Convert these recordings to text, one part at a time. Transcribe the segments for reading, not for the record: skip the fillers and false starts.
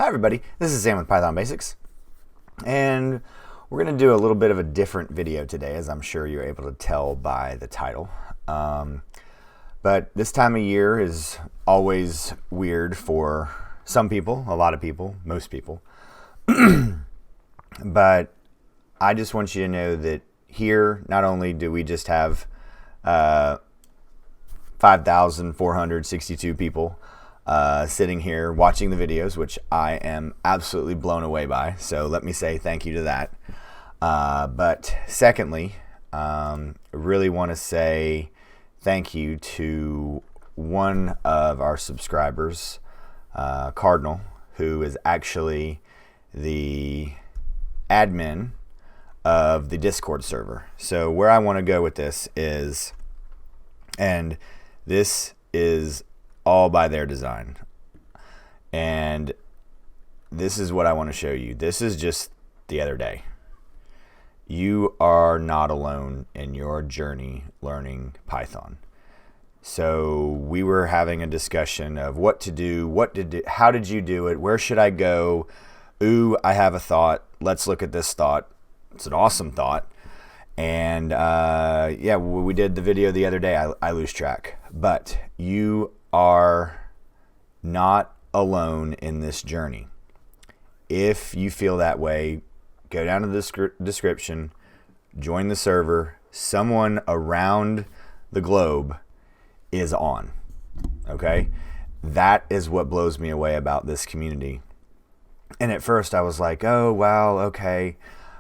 Hi everybody, this is Sam with Python Basics, and we're going to do a little bit of a different video today, as I'm sure you're able to tell by the title. But this time of year is always weird for some people, a lot of people, most people. But I just want you to know that here, not only do we just have 5,462 people sitting here watching the videos, which I am absolutely blown away by. So let me say thank you to that. But secondly, really want to say thank you to one of our subscribers, Cardinal, who is actually the admin of the Discord server. So where I want to go with this is, and this is all by their design, and this is what I want to show you. This is just the other day. You are not alone in your journey learning Python. So we were having a discussion of what to do, how did you do it, where should I go? Ooh, I have a thought. Let's look at this thought. It's an awesome thought. And yeah, we did the video the other day. I lose track. But you are not alone in this journey. If you feel that way, go down to the description, join the server. Someone around the globe is on. Okay? That is what blows me away about this community. And at first I was like, oh, wow, okay.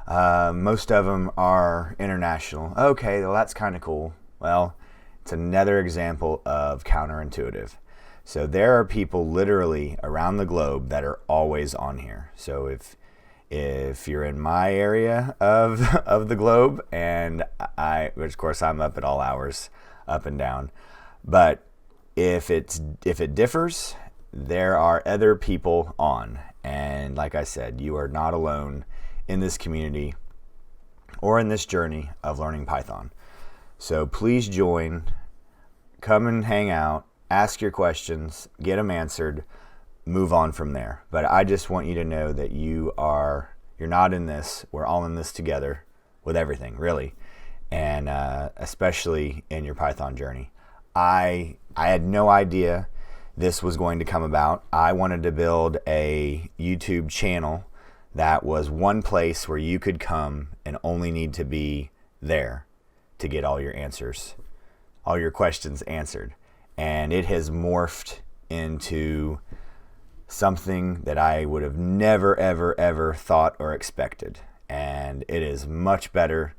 Most of them are international. Okay, well, that's kind of cool. Well, it's another example of counterintuitive. So there are people literally around the globe that are always on here. So if you're in my area of the globe, and which of course I'm up at all hours, up and down, but if it differs, there are other people on. And like I said, you are not alone in this community or in this journey of learning Python. So please join, come and hang out, ask your questions, get them answered, move on from there. But I just want you to know that you're not in this. We're all in this together with everything, really. And especially in your Python journey. I had no idea this was going to come about. I wanted to build a YouTube channel that was one place where you could come and only need to be there to get all your answers, all your questions answered. And it has morphed into something that I would have never, ever, ever thought or expected. And it is much better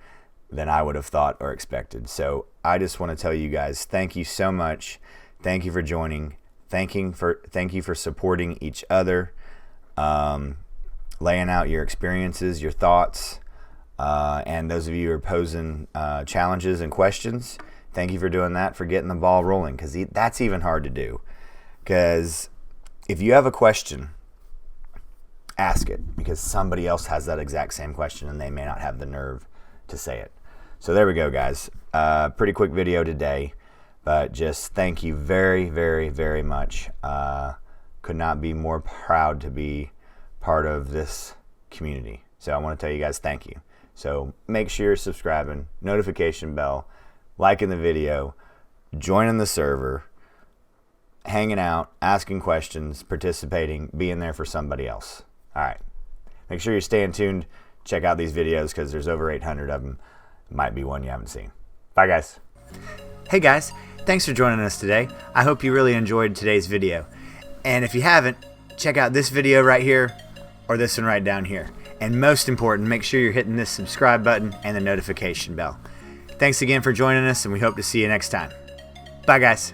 than I would have thought or expected. So I just want to tell you guys, thank you so much. Thank you for joining. Thank you for supporting each other. Laying out your experiences, your thoughts, and those of you who are posing challenges and questions, thank you for doing that, for getting the ball rolling, because that's even hard to do. Because if you have a question, ask it, because somebody else has that exact same question and they may not have the nerve to say it. So there we go, guys. Pretty quick video today, but just thank you very, very, very much. Could not be more proud to be part of this community. So I want to tell you guys thank you. So make sure you're subscribing, notification bell, liking the video, joining the server, hanging out, asking questions, participating, being there for somebody else. All right. Make sure you're staying tuned. Check out these videos because there's over 800 of them. Might be one you haven't seen. Bye, guys. Hey, guys. Thanks for joining us today. I hope you really enjoyed today's video. And if you haven't, check out this video right here or this one right down here. And most important, make sure you're hitting this subscribe button and the notification bell. Thanks again for joining us, and we hope to see you next time. Bye, guys.